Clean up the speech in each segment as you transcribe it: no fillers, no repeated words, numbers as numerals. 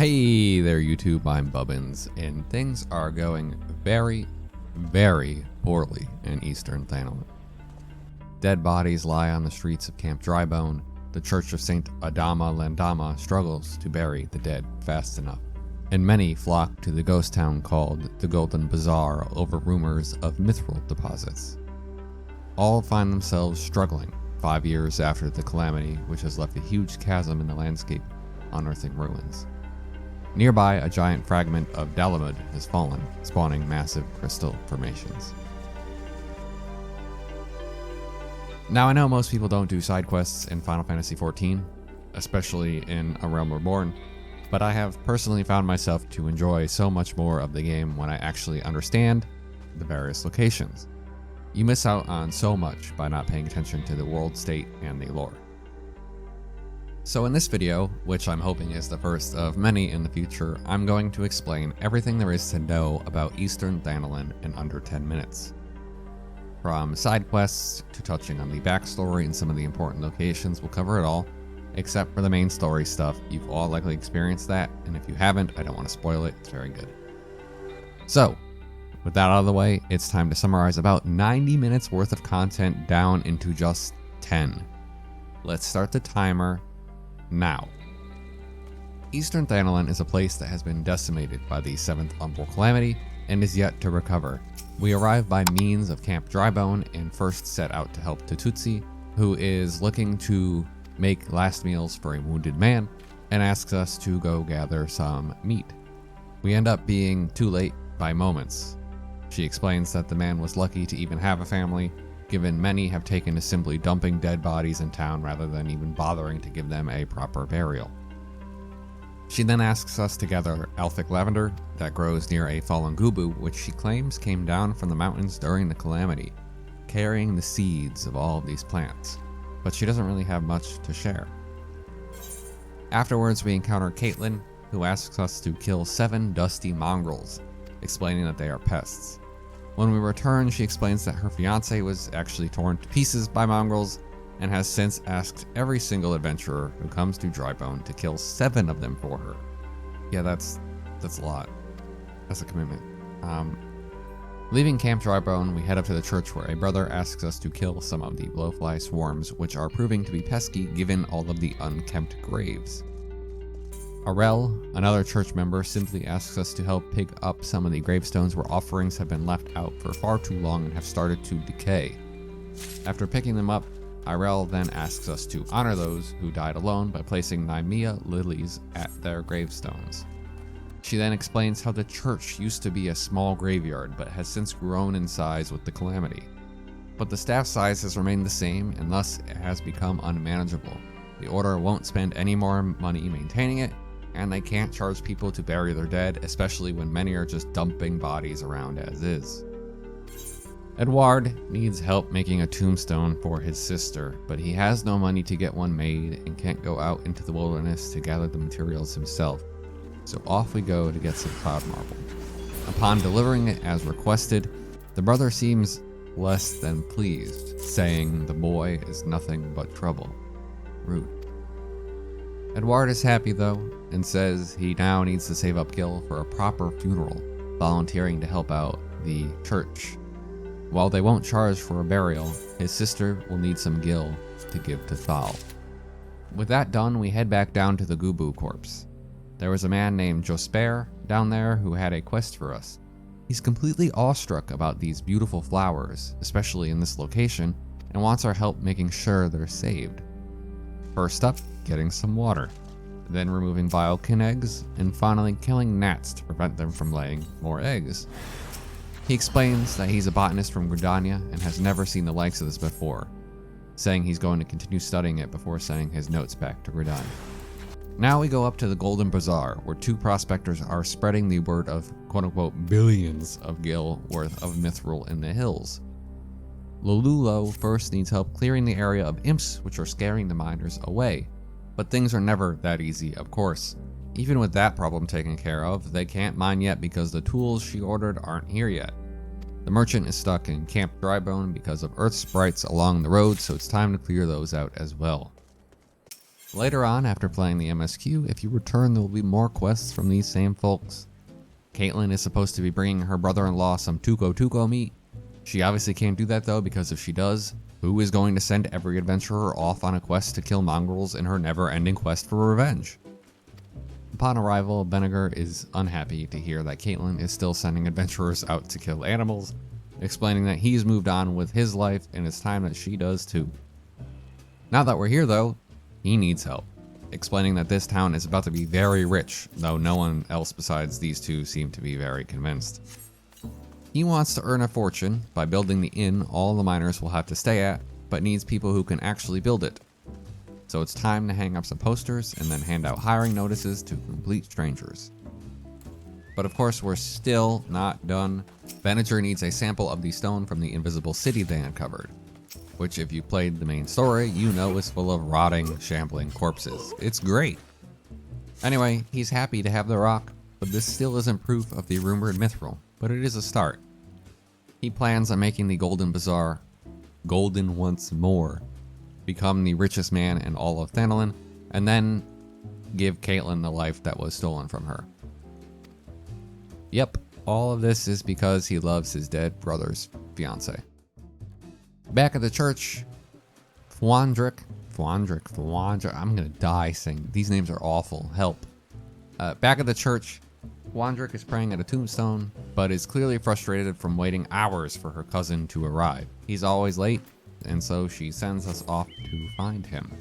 Hey there YouTube, I'm Bubbins, and things are going very, very poorly in Eastern Thanalan. Dead bodies lie on the streets of Camp Drybone. The Church of St. Adama struggles to bury the dead fast enough, and many flock to the ghost town called the Golden Bazaar over rumors of mithril deposits. All find themselves struggling 5 years after the calamity, which has left a huge chasm in the landscape, unearthing ruins. Nearby, a giant fragment of Lovin has fallen, spawning massive crystal formations. Now, I know most people don't do side quests in Final Fantasy XIV, especially in A Realm Reborn, but I have personally found myself to enjoy so much more of the game when I actually understand the various locations. You miss out on so much by not paying attention to the world state and the lore. So in this video, which I'm hoping is the first of many in the future, I'm going to explain everything there is to know about Eastern Thanalan in under 10 minutes. From side quests to touching on the backstory and some of the important locations, we'll cover it all, except for the main story stuff. You've all likely experienced that, and if you haven't, I don't want to spoil it, it's very good. So, with that out of the way, it's time to summarize about 90 minutes worth of content down into just 10. Let's start the timer now. Eastern Thanalan is a place that has been decimated by the 7th Umbral Calamity and is yet to recover. We arrive by means of Camp Drybone and first set out to help Tututsi, who is looking to make last meals for a wounded man and asks us to go gather some meat. We end up being too late by moments. She explains that the man was lucky to even have a family, given many have taken to simply dumping dead bodies in town rather than even bothering to give them a proper burial. She then asks us to gather Elphic lavender that grows near a fallen gubu, which she claims came down from the mountains during the calamity, carrying the seeds of all of these plants, but she doesn't really have much to share. Afterwards, we encounter Caitlin, who asks us to kill 7 dusty mongrels, explaining that they are pests. When we return, she explains that her fiance was actually torn to pieces by mongrels and has since asked every single adventurer who comes to Drybone to kill 7 of them for her. Yeah, that's a lot. That's a commitment. Leaving Camp Drybone, we head up to the church where a brother asks us to kill some of the blowfly swarms, which are proving to be pesky given all of the unkempt graves. Arel, another church member, simply asks us to help pick up some of the gravestones where offerings have been left out for far too long and have started to decay. After picking them up, Arel then asks us to honor those who died alone by placing Nymea lilies at their gravestones. She then explains how the church used to be a small graveyard but has since grown in size with the calamity. But the staff size has remained the same and thus it has become unmanageable. The order won't spend any more money maintaining it, and they can't charge people to bury their dead, especially when many are just dumping bodies around as is. Edward needs help making a tombstone for his sister, but he has no money to get one made and can't go out into the wilderness to gather the materials himself. So off we go to get some cloud marble. Upon delivering it as requested, the brother seems less than pleased, saying the boy is nothing but trouble. Rude. Edward is happy though, and says he now needs to save up Gil for a proper funeral, volunteering to help out the church. While they won't charge for a burial, his sister will need some Gil to give to Thal. With that done, we head back down to the Gubu corpse. There was a man named Josper down there who had a quest for us. He's completely awestruck about these beautiful flowers, especially in this location, and wants our help making sure they're saved. First up, getting some water, then removing biokin eggs, and finally killing gnats to prevent them from laying more eggs. He explains that he's a botanist from Gridania and has never seen the likes of this before, saying he's going to continue studying it before sending his notes back to Gridania. Now we go up to the Golden Bazaar, where 2 prospectors are spreading the word of quote-unquote billions of gil worth of mithril in the hills. Lolulo first needs help clearing the area of imps which are scaring the miners away, but things are never that easy, of course. Even with that problem taken care of, they can't mine yet because the tools she ordered aren't here yet. The merchant is stuck in Camp Drybone because of earth sprites along the road, so it's time to clear those out as well. Later on, after playing the MSQ, if you return, there will be more quests from these same folks. Caitlin is supposed to be bringing her brother-in-law some tuco meat. She obviously can't do that though, because if she does, who is going to send every adventurer off on a quest to kill mongrels in her never-ending quest for revenge? Upon arrival, Benegar is unhappy to hear that Caitlin is still sending adventurers out to kill animals, explaining that he's moved on with his life and it's time that she does too. Now that we're here though, he needs help, explaining that this town is about to be very rich, though no one else besides these two seem to be very convinced. He wants to earn a fortune by building the inn all the miners will have to stay at, but needs people who can actually build it. So it's time to hang up some posters and then hand out hiring notices to complete strangers. But of course, we're still not done. Venager needs a sample of the stone from the invisible city they uncovered, which if you played the main story, you know is full of rotting, shambling corpses. It's great. Anyway, he's happy to have the rock, but this still isn't proof of the rumored mithril, but it is a start. He plans on making the Golden Bazaar golden once more, become the richest man in all of Thanalan, and then give Caitlin the life that was stolen from her. Yep, all of this is because he loves his dead brother's fiance. Back at the church, Fwandrik, I'm gonna die saying these names are awful, help. Back at the church, Fwandrik is praying at a tombstone, but is clearly frustrated from waiting hours for her cousin to arrive. He's always late, and so she sends us off to find him.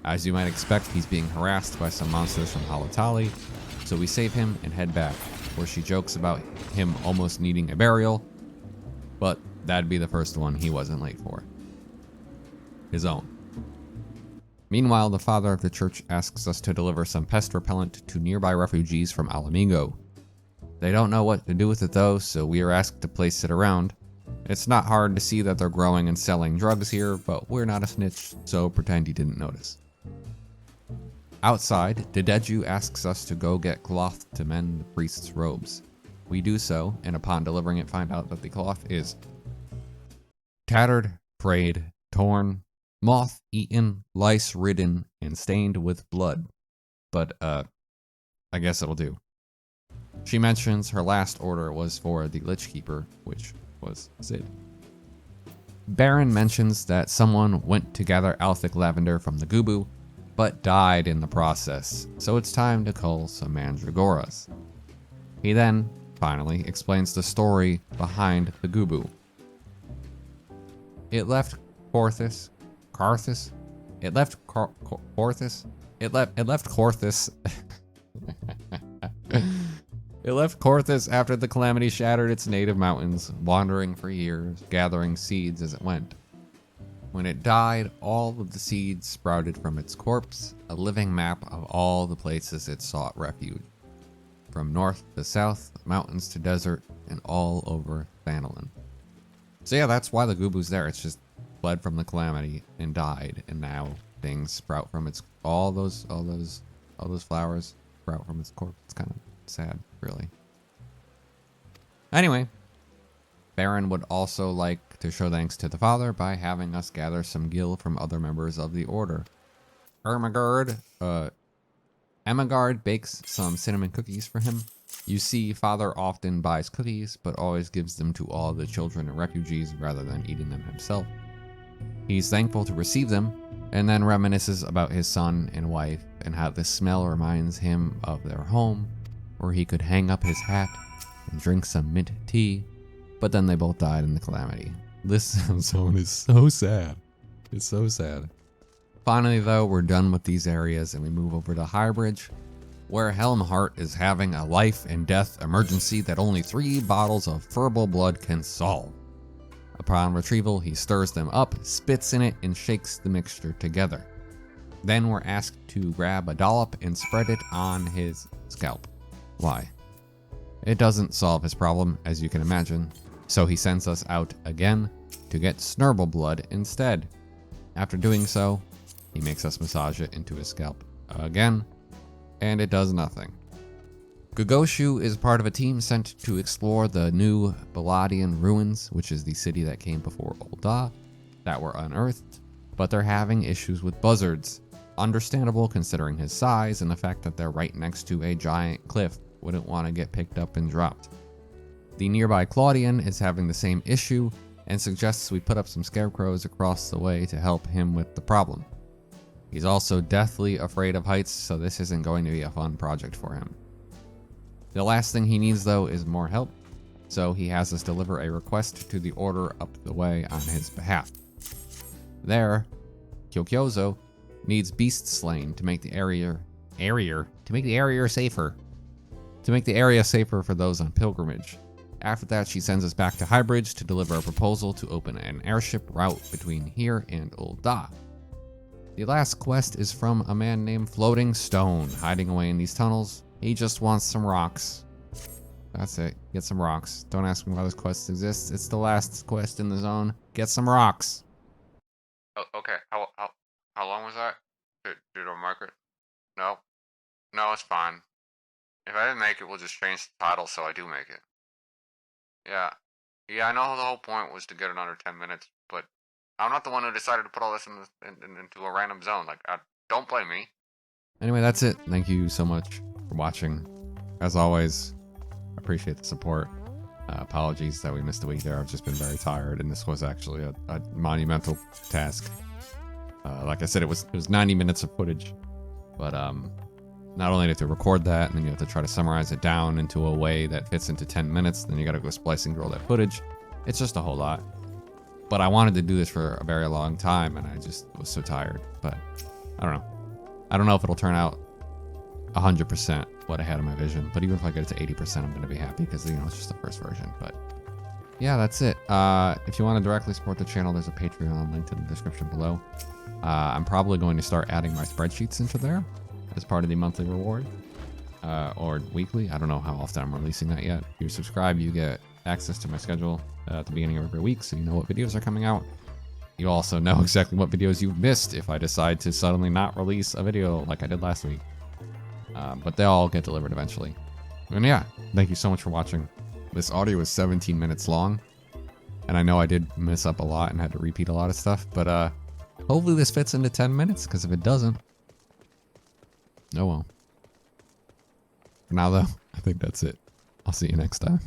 As you might expect, he's being harassed by some monsters from Halatali, so we save him and head back, where she jokes about him almost needing a burial, but that'd be the first one he wasn't late for. His own. Meanwhile, the father of the church asks us to deliver some pest repellent to nearby refugees from Alamigo. They don't know what to do with it though, so we are asked to place it around. It's not hard to see that they're growing and selling drugs here, but we're not a snitch, so pretend you didn't notice. Outside, Dedeju asks us to go get cloth to mend the priest's robes. We do so, and upon delivering it, find out that the cloth is tattered, frayed, torn, moth-eaten, lice-ridden, and stained with blood. But, I guess it'll do. She mentions her last order was for the Lich Keeper, which was Sid. Baron mentions that someone went to gather Althic lavender from the Gubu, but died in the process, so it's time to cull some mandragoras. He then, finally, explains the story behind the Gubu. It left Corthus. It left Corthus after the calamity shattered its native mountains, wandering for years, gathering seeds as it went. When it died, all of the seeds sprouted from its corpse, a living map of all the places it sought refuge. From north to south, mountains to desert, and all over Thanalan. So yeah, that's why the Gubu's there. It's just fled from the calamity and died, and now things sprout from its all those flowers sprout from its corpse. It's kind of sad, really. Anyway, Baron would also like to show thanks to the father by having us gather some gil from other members of the order. Emagard bakes some cinnamon cookies for him. You see, father often buys cookies, but always gives them to all the children and refugees rather than eating them himself. He's thankful to receive them, and then reminisces about his son and wife and how the smell reminds him of their home, where he could hang up his hat and drink some mint tea, but then they both died in the calamity. This zone is so sad. It's so sad. Finally though, we're done with these areas and we move over to Highbridge, where Helmhart is having a life and death emergency that only 3 bottles of furball blood can solve. Upon retrieval, he stirs them up, spits in it, and shakes the mixture together. Then we're asked to grab a dollop and spread it on his scalp. Why? It doesn't solve his problem, as you can imagine, so he sends us out again to get snurble blood instead. After doing so, he makes us massage it into his scalp again, and it does nothing. Gogoshu is part of a team sent to explore the new Baladian ruins, which is the city that came before Ul'dah, that were unearthed, but they're having issues with buzzards. understandable considering his size and the fact that they're right next to a giant cliff. Wouldn't want to get picked up and dropped. The nearby Claudian is having the same issue and suggests we put up some scarecrows across the way to help him with the problem. He's also deathly afraid of heights, so this isn't going to be a fun project for him. The last thing he needs though is more help, so he has us deliver a request to the Order up the way on his behalf. There, Kyokyozo needs beasts slain to make the area safer. To make the area safer for those on pilgrimage. After that, she sends us back to Highbridge to deliver a proposal to open an airship route between here and Ul'dah. The last quest is from a man named Floating Stone, hiding away in these tunnels. He just wants some rocks. That's it. Get some rocks. Don't ask me why this quest exists. It's the last quest in the zone. Get some rocks. Oh, okay. How long was that? Did I mark it? No. No, it's fine. If I didn't make it, we'll just change the title so I do make it. Yeah. Yeah, I know the whole point was to get it under 10 minutes, but I'm not the one who decided to put all this into a random zone. Like, don't blame me. Anyway, that's it. Thank you so much for watching. As always, appreciate the support. Apologies that we missed a week there. I've just been very tired, and this was actually a monumental task. Like I said, it was 90 minutes of footage, but not only do you have to record that, and then you have to try to summarize it down into a way that fits into 10 minutes, then you got to go splicing through all that footage. It's just a whole lot. But I wanted to do this for a very long time, and I just was so tired. But I don't know. I don't know if it'll turn out 100% what I had in my vision. But even if I get it to 80%, I'm going to be happy because, you know, it's just the first version. But yeah, that's it. If you want to directly support the channel, there's a Patreon linked in the description below. I'm probably going to start adding my spreadsheets into there as part of the monthly reward, or weekly. I don't know how often I'm releasing that yet. If you subscribe, you get access to my schedule at the beginning of every week, so you know what videos are coming out. You also know exactly what videos you've missed if I decide to suddenly not release a video like I did last week. But they all get delivered eventually. And yeah, thank you so much for watching. This audio is 17 minutes long, and I know I did mess up a lot and had to repeat a lot of stuff, but hopefully this fits into 10 minutes, because if it doesn't, oh well. For now though, I think that's it. I'll see you next time.